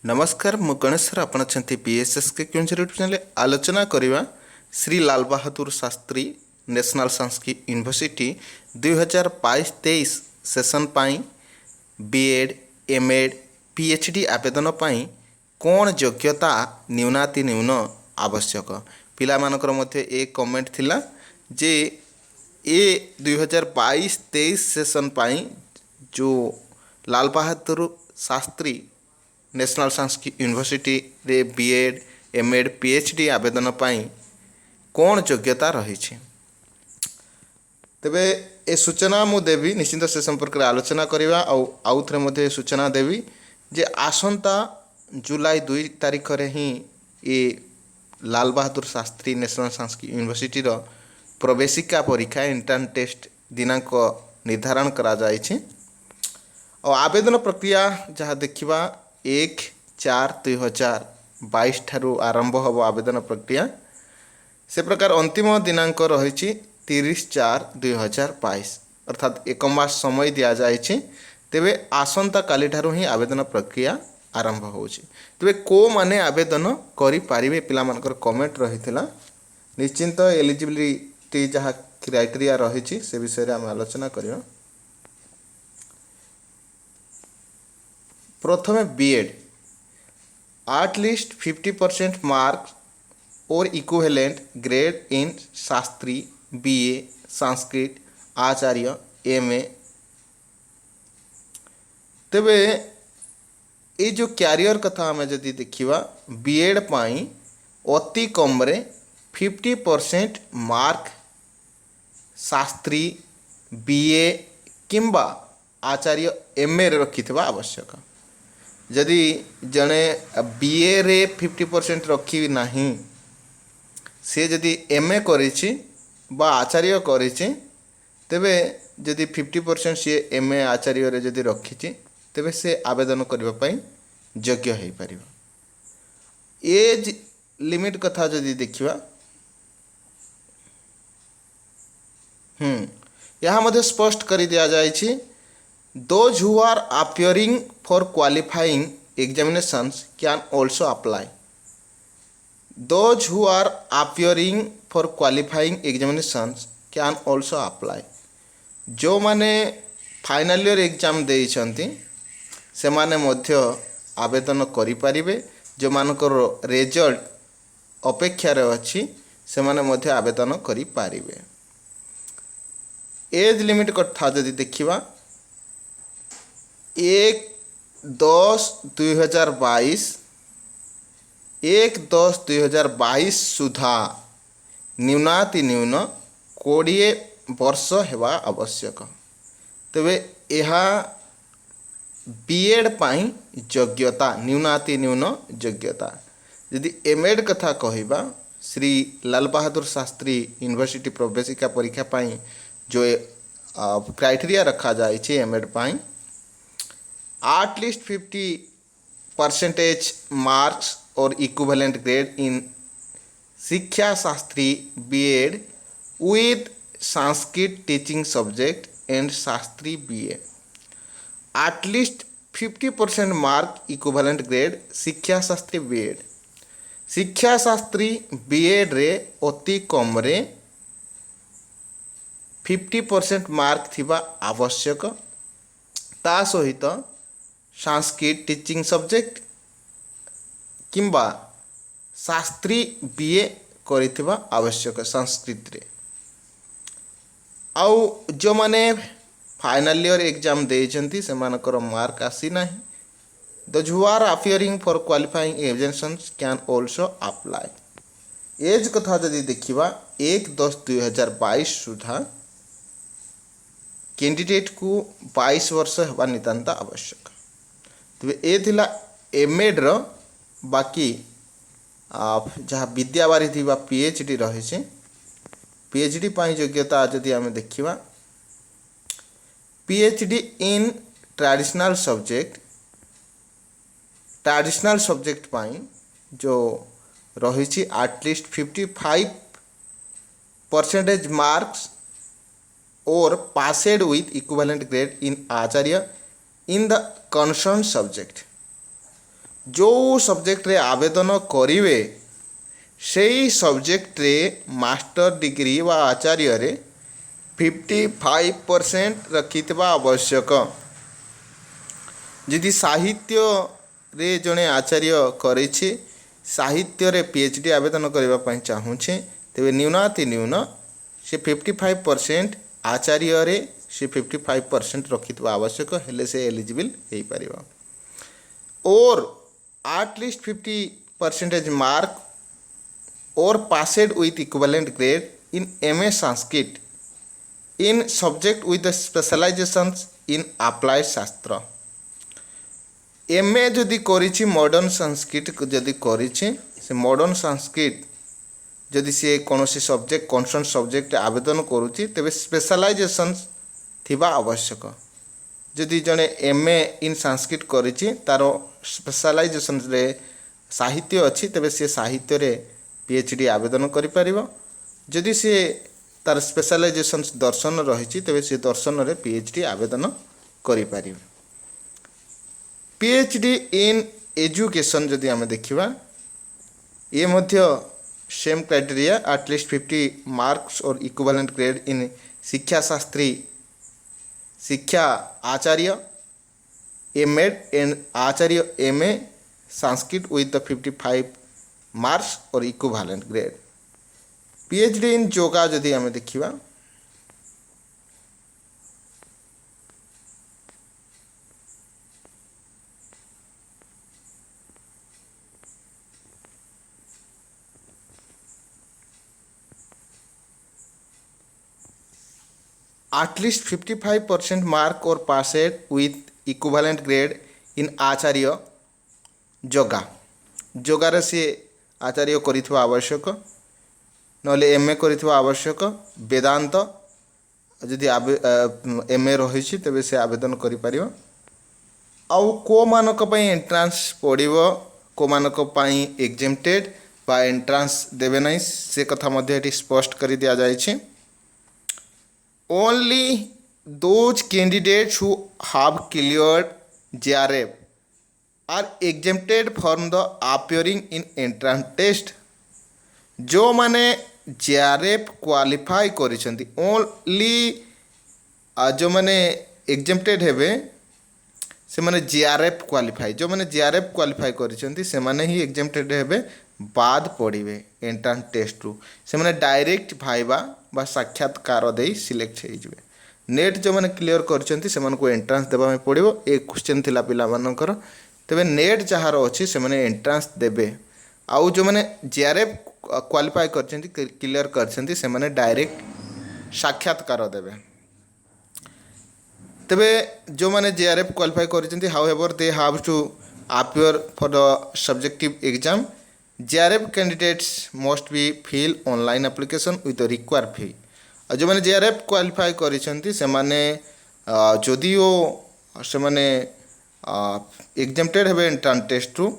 नमस्कार मु गणेश सर आपण अछंती पीएसएस के क्यूंझर यूट्यूब चैनल आलोचना करिवा Shri Lal Bahadur Shastri national Sanskrit university 2022-23 session पाई बीएड एमएड पीएचडी आवेदन पाई कौन योग्यता न्यूनाति न्यून आवश्यक पिला मानकर मध्य एक कमेंट थिला जे ए 2022-23 सेशन पाई जो लाल बहादुर शास्त्री नेशनल संस्कृत यूनिवर्सिटी रे बीएड एमएड पीएचडी आवेदन पाई कौन योग्यता रही तेबे ए सूचना मु देवी निश्चिंत से संपर्क में आलोचना करवा आउ थे मध्य सूचना देवी जे आसंता जुलाई 2 तारिख रे ही ये लाल बहादुर शास्त्री नेशनल संस्कृत यूनिवर्सिटी रो प्रवेशिका परीक्षा इंटर्न टेस्ट दिनांक निर्धारण करा जायछि और आवेदन प्रक्रिया जहाँ देखा 1/4/2022 ठारू आरंभ होब आवेदन प्रक्रिया से प्रकार अंतिम दिनांक रही 30/4/2022 अर्थात एक मास समय दि जाए तेबे आसंता काली ठारू ही आवेदन प्रक्रिया आरंभ होउछि तेबे को माने आवेदन करि पारिबे पिला मानकर कमेंट रहिथिला निश्चिंत एलिजिबिलिटी जहाँ क्राइटेरिया रही से विषय आम आलोचना करिया। प्रथमे बीएड एटलिस्ट 50% मार्क्स और इक्विवेलेंट ग्रेड इन शास्त्री बीए संस्कृत आचार्य एमए तेबे ये जो कैरियर कथा आम जदि देखा बीएड पाई अति कम रे 50% मार्क शास्त्री बीए किंबा आचार्य एमए रे रखिथिबा आवश्यक जदि जड़े बीए रे 50% रखी नहीं से जदि एमए करिछि बा आचार्य करिछि तेबे जदि 50% सी एमए आचार्य रे जदि रखिछि तेबे से आवेदन करबा पई योग्य हो पारिबा। एज लिमिट कथा जदि देखिबा यहाँ मध्य स्पष्ट कर दिया जायछि those who are appearing for qualifying examinations can also apply. Those who are appearing for qualifying examinations can also apply. जो माने फाइनल ईयर एग्जाम देइछंती से माने मध्य आवेदन करि पारिबे जो मानकर रिजल्ट अपेक्षा रे अछि से माने मध्य आवेदन करि पारिबे। एज लिमिट कथा जदि देखिबा 1/10/2022 1/10/2022 सुधा न्यूनाति न्यून 20 वर्ष हेबा आवश्यक तेबे यह बीएड पाई योग्यता न्यूनाति न्यून योग्यता यदि एमएड कथा कहबा श्री लाल बहादुर शास्त्री यूनिवर्सिटी प्रवेशिका परीक्षा पाई जो क्राइटेरिया रखा जाए एमएड पाई एटलिस्ट 50% मार्क्स और equivalent grade in Shiksha Shastri BEd with Sanskrit teaching subject and Shastri BA at least 50% mark equivalent grade Shiksha Shastri BEd शिक्षा शास्त्री बीएड रे अति कम रे 50% मार्क थिबा आवश्यक ता सहित संस्कृत टीचिंग सब्जेक्ट किंबा शास्त्री बीए करिथिबा आवश्यक संस्कृत रे आउ जो माने फाइनल ईयर एग्जाम देइछंती से मानकर मार्क आसी नाही those who are appearing for qualifying examinations can also apply। एज कथा जदि देखिबा 1/10/2022 सुधा कैंडिडेट को 22 वर्ष हेबा नितांत आवश्यक तेबे ए थिला एमएड रो बाकी जहाँ विद्यावारिधि बा पीएचडी रही पीएचडी पाई योग्यता जदि आम देखिबा पीएचडी इन ट्रेडिशनल सब्जेक्ट पाई जो रही एटलिस्ट 55% मार्क्स और passed with equivalent grade in acharya in the concerned subject जो सब्जेक्ट रे आवेदन करिवे सेई सब्जेक्ट रे मास्टर डिग्री वा आचार्य रे 55% रखिथिबा आवश्यक। यदि साहित्य रे जड़े आचार्य करिछि साहित्य रे पीएचडी आवेदन करबा पई चाहूछे तेबे न्यूनाति न्यून से 55% आचार्य रे से 55% रखिथिबा आवश्यक हेले से एलिजिबल हेई परिबा। और at least 50% mark or passed with equivalent grade in MA Sanskrit in subject with the specializations in applied shastra। MA जदि करिछि मॉडर्न संस्कृत जदि करिछि से मॉडर्न संस्कृत जदि से कोनोसी सब्जेक्ट कनसर्न सब्जेक्ट आवेदन करूछि तेबे स्पेशलाइजेशंस थिबा आवश्यक। जदि जने MA इन संस्कृत करिछि तारो स्पेशलाइजेशन रे साहित्य अछि तेबे से साहित्य रे पीएचडी आवेदन करि परिबो। जदि से तार स्पेशलाइजेशन दर्शन रही तेबे से दर्शन रे पीएचडी आवेदन करि परिबो। पीएचडी इन एजुकेशन जदि आमे देखिबा ये मध्य सेम क्राइटेरिया एटलिस्ट 50 मार्क्स और equivalent grade in Shiksha Shastri Shiksha Acharya MEd and Acharya MA Sanskrit with the 55 marks और equivalent grade. PhD in yoga जदि आमे देखिबा at least 55% mark or passed with equivalent grade in Acharya yoga योगार से आचार्य करिथवा आवश्यक नले एमए करिथवा आवश्यक। वेदांत जदि एमए रही तेबे से आवेदन करि परिबो। आउ को मानक पई एंट्रांस पड़िबो को मानक पई एग्जेम्प्टेड बा एंट्रांस देबे नै से कथा मध्ये एटी स्पष्ट करि दिया जाय छै। Only those candidates who have cleared JRF or exempted from the appearing in entrance test. जो माने JRF क्वालिफाई करिसेंती ओनली जो माने एग्जेम्प्टेड हेबे से माने JRF क्वालिफाई जो माने JRF क्वालिफाई करिसेंती से माने ही एग्जेम्प्टेड हेबे बाद पड़िबे एंट्रांस टेस्ट रु से माने डायरेक्ट भाइबा बा साक्षात्कार दे सिलेक्ट हो जिवे। नेट जो माने क्लियर करिसेंती से माने को एंट्रांस देबा में पड़िबो। एक क्वेश्चन थिला पिला मानकर तेबे नेट जहार अछि से माने एंट्रांस देबे। आउ जो माने JRF क्वालिफाई करछंती क्लियर करछंती से माने डायरेक्ट साक्षात्कार देबे। तेबे जो माने JRF क्वालिफाई करछंती however they have to appear for the subjective exam। JRF candidates must be fill online application with the required fee। जो माने JRF क्वालिफाई करछंती से माने जदियो से माने एग्जेम्प्टेड हेबे एंट्रांस टेस्ट रु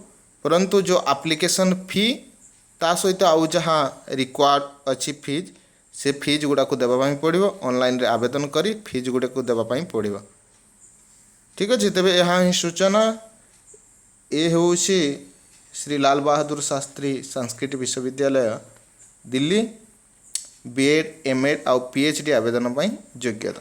परंतु जो एप्लिकेशन फी ता सहित आउ जहाँ रिक्वायर्ड अच्छी फीज से फीज गुड़ा को देवा पाई पड़िबो। ऑनलाइन रे आवेदन करी फीज गुड़ा को देवा पाई पड़िबो। ठीक अछि तेबे यहाँ ही सूचना ए होउछि श्री लाल बहादुर शास्त्री संस्कृत विश्वविद्यालय दिल्ली बीएड एमएड और पीएचडी आवेदन पाई योग्यता।